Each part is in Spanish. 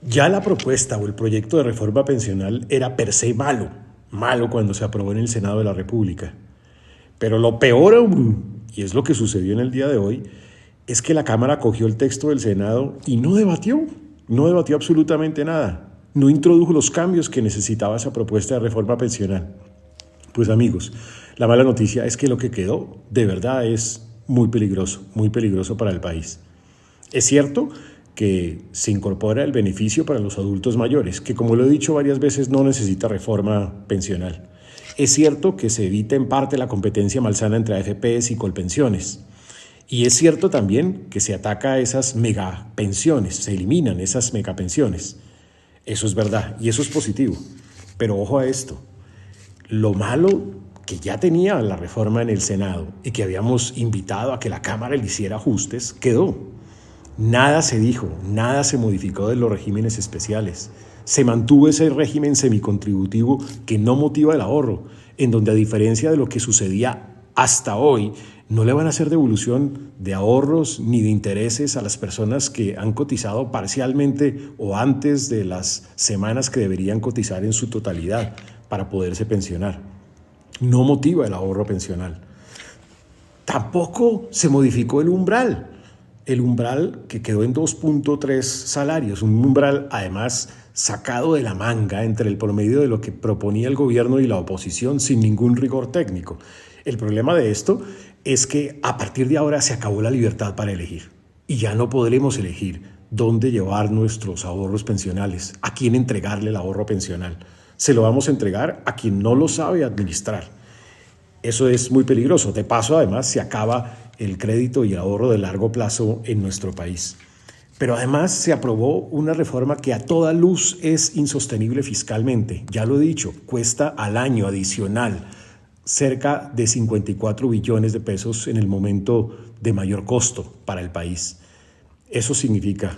Ya la propuesta o el proyecto de reforma pensional era per se malo, malo cuando se aprobó en el Senado de la República. Pero lo peor aún, y es lo que sucedió en el día de hoy, es que la Cámara cogió el texto del Senado y no debatió absolutamente nada, no introdujo los cambios que necesitaba esa propuesta de reforma pensional. Pues amigos, la mala noticia es que lo que quedó de verdad es muy peligroso para el país. Es cierto que se incorpora el beneficio para los adultos mayores, que como lo he dicho varias veces no necesita reforma pensional. Es cierto que se evita en parte la competencia malsana entre AFPs y colpensiones. Y es cierto también que se ataca a esas megapensiones, se eliminan esas megapensiones. Eso es verdad y eso es positivo. Pero ojo a esto, lo malo que ya tenía la reforma en el Senado y que habíamos invitado a que la Cámara le hiciera ajustes, quedó. Nada se dijo, nada se modificó de los regímenes especiales. Se mantuvo ese régimen semicontributivo que no motiva el ahorro, en donde a diferencia de lo que sucedía hasta hoy, no le van a hacer devolución de ahorros ni de intereses a las personas que han cotizado parcialmente o antes de las semanas que deberían cotizar en su totalidad para poderse pensionar. No motiva el ahorro pensional. Tampoco se modificó el umbral que quedó en 2.3 salarios, un umbral además sacado de la manga entre el promedio de lo que proponía el gobierno y la oposición sin ningún rigor técnico. El problema de esto es que a partir de ahora se acabó la libertad para elegir y ya no podremos elegir dónde llevar nuestros ahorros pensionales, a quién entregarle el ahorro pensional. Se lo vamos a entregar a quien no lo sabe administrar. Eso es muy peligroso. De paso, además, se acaba el crédito y el ahorro de largo plazo en nuestro país. Pero además se aprobó una reforma que a toda luz es insostenible fiscalmente. Ya lo he dicho, cuesta al año adicional cerca de 54 billones de pesos en el momento de mayor costo para el país. Eso significa,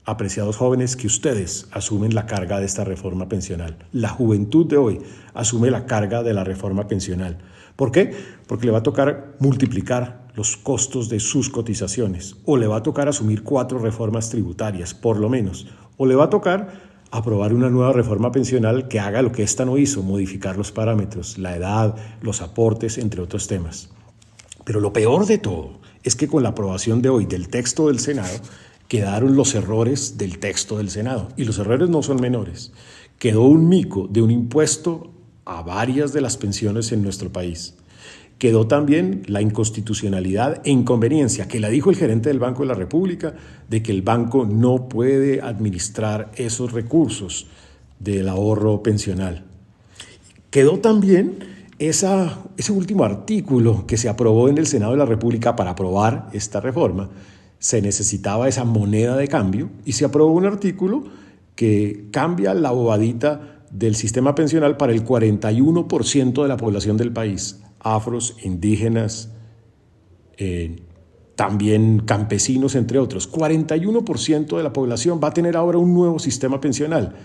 apreciados jóvenes, que ustedes asumen la carga de esta reforma pensional. La juventud de hoy asume la carga de la reforma pensional. ¿Por qué? Porque le va a tocar multiplicar los costos de sus cotizaciones, o le va a tocar asumir 4 reformas tributarias, por lo menos, o le va a tocar aprobar una nueva reforma pensional que haga lo que esta no hizo, modificar los parámetros, la edad, los aportes, entre otros temas. Pero lo peor de todo es que con la aprobación de hoy del texto del Senado, quedaron los errores del texto del Senado. Y los errores no son menores. Quedó un mico de un impuesto a varias de las pensiones en nuestro país. Quedó también la inconstitucionalidad e inconveniencia, que la dijo el gerente del Banco de la República, de que el banco no puede administrar esos recursos del ahorro pensional. Quedó también ese último artículo que se aprobó en el Senado de la República para aprobar esta reforma. Se necesitaba esa moneda de cambio y se aprobó un artículo que cambia la bobadita del sistema pensional para el 41% de la población del país, afros, indígenas, también campesinos, entre otros. 41% de la población va a tener ahora un nuevo sistema pensional.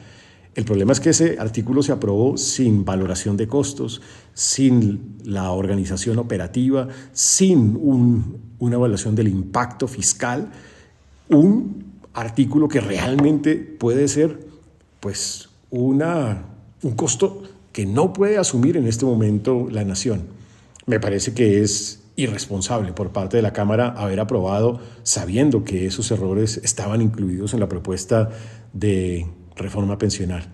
El problema es que ese artículo se aprobó sin valoración de costos, sin la organización operativa, sin una evaluación del impacto fiscal, un artículo que realmente puede ser pues, un costo que no puede asumir en este momento la nación. Me parece que es irresponsable por parte de la Cámara haber aprobado sabiendo que esos errores estaban incluidos en la propuesta de reforma pensional.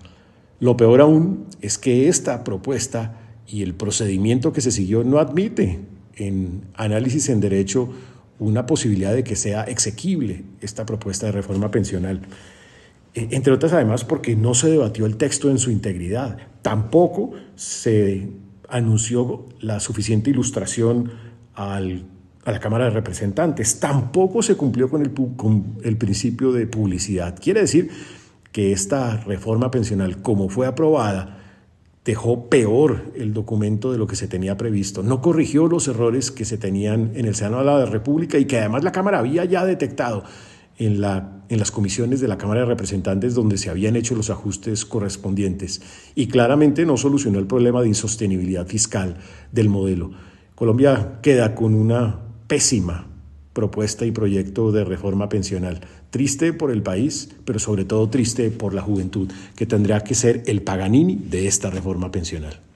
Lo peor aún es que esta propuesta y el procedimiento que se siguió no admite en análisis en derecho una posibilidad de que sea exequible esta propuesta de reforma pensional. Entre otras, además, porque no se debatió el texto en su integridad. Tampoco se anunció la suficiente ilustración a la Cámara de Representantes. Tampoco se cumplió con el principio de publicidad. Quiere decir que esta reforma pensional, como fue aprobada, dejó peor el documento de lo que se tenía previsto. No corrigió los errores que se tenían en el Senado de la República y que además la Cámara había ya detectado en las comisiones de la Cámara de Representantes donde se habían hecho los ajustes correspondientes. Y claramente no solucionó el problema de insostenibilidad fiscal del modelo. Colombia queda con una pésima propuesta y proyecto de reforma pensional. Triste por el país, pero sobre todo triste por la juventud, que tendrá que ser el Paganini de esta reforma pensional.